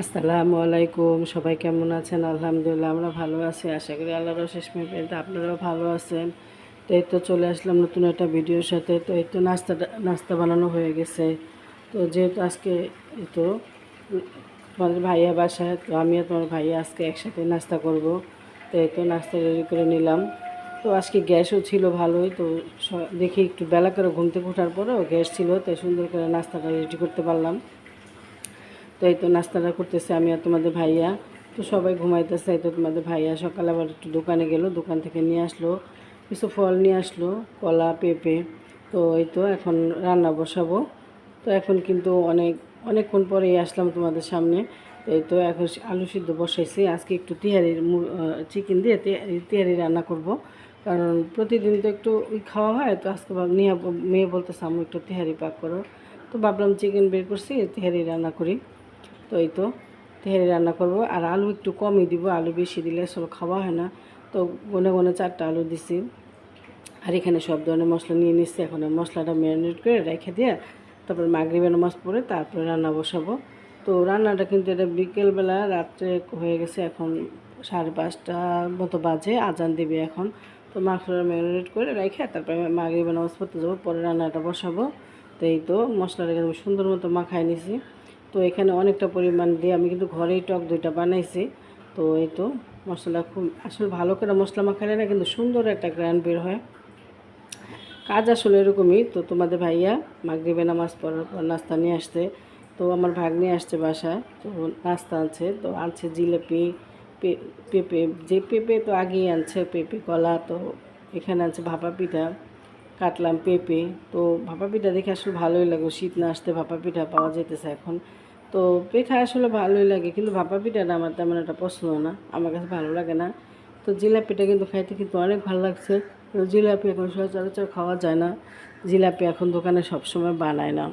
আসসালামু আলাইকুম। সবাই কেমন আছেন? আলহামদুলিল্লাহ আমরা ভালো আছি। আশা করি আল্লাহর অশেষ মেহেরবানিতে আপনারাও ভালো আছেন। তো এই তো চলে আসলাম নতুন একটা ভিডিওর সাথে। তো এই তো নাস্তা বানানো হয়ে গেছে। তো যেহেতু আজকে এই তো তোমাদের ভাইয়া বাসায়, তো আমি আর তোমার ভাইয়া আজকে একসাথে নাস্তা করব। তো এই তো নাস্তা রেডি করে নিলাম। তো আজকে গ্যাসও ছিল ভালোই। তো দেখি একটু বেলা করে ঘুম থেকে ওঠার পরেও গ্যাস ছিল, তাই সুন্দর করে নাস্তাটা রেডি করতে পারলাম। তো এই তো নাস্তাটা করতেছে আমি আর তোমাদের ভাইয়া। তো সবাই ঘুমাইতেছে। এই তো তোমাদের ভাইয়া সকালে আবার একটু দোকানে গেল, দোকান থেকে নিয়ে আসলো কিছু ফল, নিয়ে আসলো কলা, পেঁপে। তো এই তো এখন রান্না বসাবো। তো এখন কিন্তু অনেকক্ষণ পরেই আসলাম তোমাদের সামনে। তো এই তো এখন আলু সিদ্ধ বসাইছি। আজকে একটু তিহারির চিকেন দিয়ে তিহারি রান্না করব, কারণ প্রতিদিন তো একটু খাওয়া হয়। তো আজকে মেয়ে বলতেছে আম্মু একটু তিহারি পাক করো। তো ভাবলাম চিকেন বের করছি, তিহারি রান্না করি। তো এই তো তেহারি রান্না করব। আর আলু একটু কমই দিব, আলু বেশি দিলে আসলে খাওয়া হয় না। তো গনে গনে 4টা আলু দিছি। আর এখানে সব ধরনের মশলা নিয়ে নিচ্ছি। এখন মশলাটা ম্যারিনেট করে রেখে দিয়ে তারপর মাগরিবের নামাজ পড়ে তারপরে রান্না বসাবো। তো রান্নাটা কিন্তু এটা বিকেলবেলা, রাত্রে হয়ে গেছে। এখন 5:30 মতো বাজে, আজান দিবে এখন। তো মাংসটা ম্যারিনেট করে রেখে তারপরে মাগরিবের নামাজ পড়তে যাবো, পরে রান্নাটা বসাবো। তো এই তো মশলাটাকে আমি সুন্দর মতো মাখাই নিছি। তো এখানে অনেকটা পরিমাণ দিয়ে আমি কিন্তু ঘরেই টক দইটা বানাইছি। তো এই তো মশলা খুব আসলে ভালো করে মশলা মাখালে না কিন্তু সুন্দর একটা গ্রান বের হয়। কাজ আসলে এরকমই। তো তোমাদের ভাইয়া মাগরিবে নামাজ পড়ার পর নাস্তা নিয়ে আসছে। তো আমার ভাগ্নে আসছে বাসায়, তো নাস্তা আনছে। তো আনছে জিলাপি, পেঁপে, যে পেঁপে তো আগেই আনছে, পেঁপে কলা। তো এখানে আছে ভাপা পিঠা, কাটলাম পেঁপে। তো ভাপা পিঠা দেখে আসলে ভালোই লাগে, শীত না আসতে ভাপা পিঠা পাওয়া যেতেছে এখন। তো পিঠা আসলে ভালোই লাগে, কিন্তু ভাপা পিঠাটা আমার তেমন একটা পছন্দ না, আমার কাছে ভালো লাগে না। তো জিলাপিটা কিন্তু খাইতে কিন্তু অনেক ভালো লাগছে। তো জিলাপি এখন সচরাচর খাওয়া যায় না, জিলাপি এখন দোকানে সবসময় বানায় না।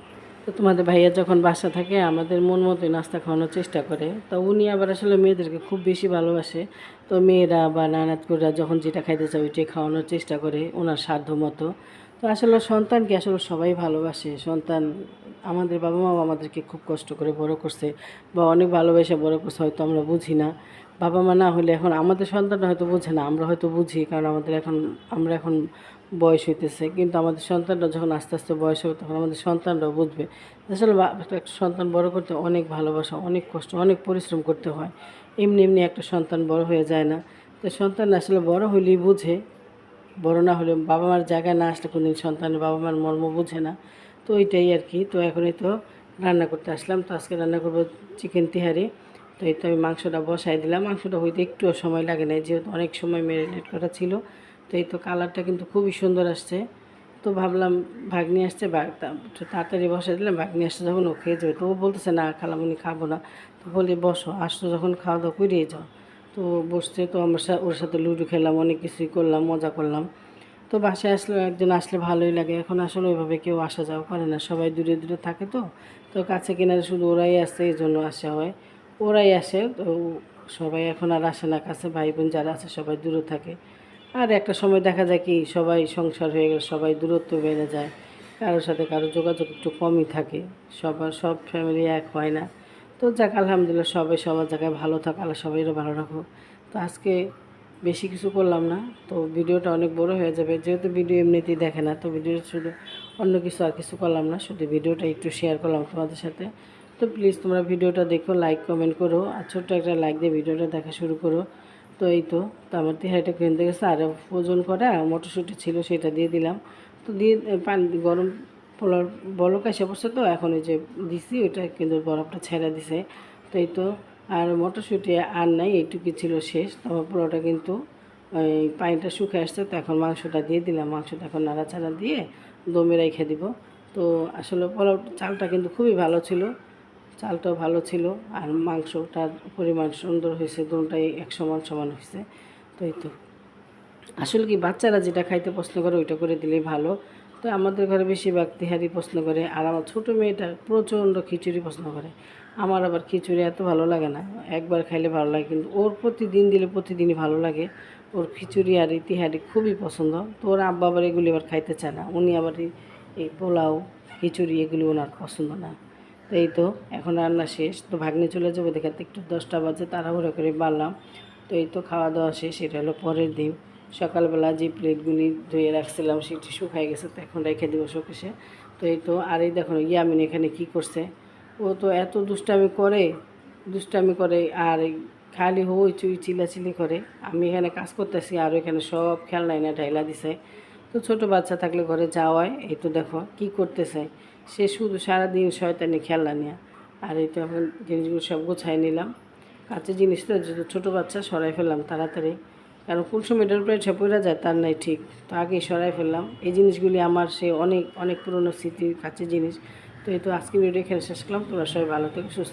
তো তোমাদের ভাইয়া যখন বাসা থাকে আমাদের মন মতোই নাস্তা খাওয়ানোর চেষ্টা করে। তো উনি আবার আসলে মেয়েদেরকে খুব বেশি ভালোবাসে। তো মেয়েরা বা নানাতকুরা যখন যেটা খাইতে চায় ওইটাই খাওয়ানোর চেষ্টা করে ওনার সাধ্য মতো। তো আসলে সন্তানকে আসলে সবাই ভালোবাসে। সন্তান, আমাদের বাবা মাও আমাদেরকে খুব কষ্ট করে বড় করছে বা অনেক ভালোবেসে বড় করছে, হয়তো আমরা বুঝি না। বাবা মা না হলে এখন আমাদের সন্তানরা হয়তো বোঝে না, আমরা হয়তো বুঝি, কারণ আমরা এখন বয়স হইতেছে। কিন্তু আমাদের সন্তানরা যখন আস্তে আস্তে বয়স হবে তখন আমাদের সন্তানরাও বুঝবে। আসলে একটা সন্তান বড় করতে অনেক ভালোবাসা, অনেক কষ্ট, অনেক পরিশ্রম করতে হয়। এমনি এমনি একটা সন্তান বড় হয়ে যায় না। তো সন্তান আসলে বড় হলেই বুঝে। বড় না হলে, বাবা মার জায়গায় না আসলে কোনদিন সন্তানের বাবা মার মর্ম বোঝে না। তো ওইটাই আর কি। তো এখনই তো রান্না করতে আসলাম। তো আজকে রান্না করবো চিকেন তিহারি। তো এই তো আমি মাংসটা বসাই দিলাম। মাংসটা হইতে একটুও সময় লাগে না, যেহেতু অনেক সময় ম্যারিনেট করা ছিল। তো এই তো কালারটা কিন্তু খুবই সুন্দর আসছে। তো ভাবলাম ভাগ্নি আসছে, একটু তাড়াতাড়ি বসাই দিলাম। ভাগ্নি আসছে যখন ও খেয়ে যাবে। তো ও বলতেছে না খালামুনি খাবো না। তো বলি বসো, আসছো যখন খাওয়া দাওয়া করিয়ে যাও। তো বসছে। তো আমার ওর সাথে লুডো খেলাম, অনেক কিছুই করলাম, মজা করলাম। তো বাসায় আসলে একজন আসলে ভালোই লাগে। এখন আসলে ওইভাবে কেউ আসা যাওয়া করে না, সবাই দূরে দূরে থাকে। তো তো কাছে কিনারে শুধু ওরাই আসে, এই জন্য আসা হয়, ওরাই আসে। তো সবাই এখন আর আসে না কাছে, ভাই বোন যারা আছে সবাই দূরে থাকে। আর একটা সময় দেখা যায় কি সবাই সংসার হয়ে গেলে সবাই দূরত্ব বেড়ে যায়, কারোর সাথে কারো যোগাযোগ একটু কমই থাকে। সব ফ্যামিলি এক হয় না। তো যাক আলহামদুলিল্লাহ, সবাই সবার জায়গায় ভালো থাক, আল্লাহ সবাইরও ভালো রাখো। তো আজকে বেশি কিছু করলাম না। তো ভিডিওটা অনেক বড় হয়ে যাবে, যেহেতু ভিডিও এমনিতেই দেখে না। তো ভিডিও শুধু অন্য কিছু আর কিছু করলাম না, শুধু ভিডিওটা একটু শেয়ার করলাম তোমাদের সাথে। তো প্লিজ তোমরা ভিডিওটা দেখো, লাইক কমেন্ট করো, আর ছোট্ট একটা লাইক দিয়ে ভিডিওটা দেখা শুরু করো। তো এই তো আমার তিহারিটা কিনতে গেছে, আর ওজন করা মটরশুঁটি ছিল সেটা দিয়ে দিলাম। তো দিয়ে পানি গরম পোলার বলক এসে পড়ছে। তো এখন ওই যে দিছি ওইটা কিন্তু বরফটা ছেড়ে দিছে। তো এই তো আর মটরশুঁটি আর নাই, এইটুকু ছিল শেষ। তো আমার পোলাওটা কিন্তু ওই পানিটা শুকিয়ে আসছে। তো এখন মাংসটা দিয়ে দিলাম, মাংসটা এখন নাড়াচাড়া দিয়ে দমে রেখে দিব। তো আসলে পোলাও চালটা কিন্তু খুবই ভালো ছিল, চালটাও ভালো ছিল, আর মাংসটার পরিমাণ সুন্দর হয়েছে, দুটোটাই এক সমান সমান হয়েছে। তো এই তো আসলে কি বাচ্চারা যেটা খাইতে পছন্দ করে ওইটা করে দিলেই ভালো। তো আমাদের ঘরে বেশিরভাগ তেহারি পছন্দ করে, আর আমার ছোটো মেয়েটা প্রচণ্ড খিচুড়ি পছন্দ করে। আমার আবার খিচুড়ি এত ভালো লাগে না, একবার খাইলে ভালো লাগে, কিন্তু ওর প্রতিদিন দিলে প্রতিদিনই ভালো লাগে। ওর খিচুড়ি আর এই তেহারি খুবই পছন্দ। তো ওর আব্বা আবার এগুলি আবার খাইতে চায় না, উনি আবার এই পোলাও খিচুড়ি এগুলি ওনার পছন্দ না। তো এই তো এখন রান্না শেষ, তো ভাগ্নে চলে যাবো দেখাতে, একটু 10টা বাজে তাড়াহুড়ো করে বাড়লাম। তো এই তো খাওয়া দাওয়া শেষ, এটা হলো পরের দিন। সকালবেলা যে প্লেটগুলি ধুয়ে রাখছিলাম সেটি শুকাই গেছে, তো এখন রেখে দেবো শোকেসে। তো এই তো আর এই দেখো ইয়ামিন এখানে কি করছে, ও তো এত দুষ্টামি করে আর এই খালি হইচই চিল্লাচিল্লি করে। আমি এখানে কাজ করতেছি আর এখানে সব খেলনা এনে ঢাইলা দিছে। তো ছোটো বাচ্চা থাকলে ঘরে যাওয়ায়, এই তো দেখো কি করতেছে, সে শুধু সারাদিন শয়তানি খেলনা নিয়ে। আর এই তো এখন জিনিসগুলো সব গোছাই নিলাম, কাছের জিনিস তো যেহেতু ছোটো বাচ্চা সরাই ফেললাম তাড়াতাড়ি, কারণ কোন সময় এটার উপরে পড়ে যায় তার নাই ঠিক। তো আগেই সরাই ফেললাম, এই জিনিসগুলি আমার সে অনেক অনেক পুরনো স্মৃতির কাছের জিনিস। তো এই তো আজকে ভিডিও এখানে শেষ করলাম, তোমরা সবাই ভালো থেকো, সুস্থ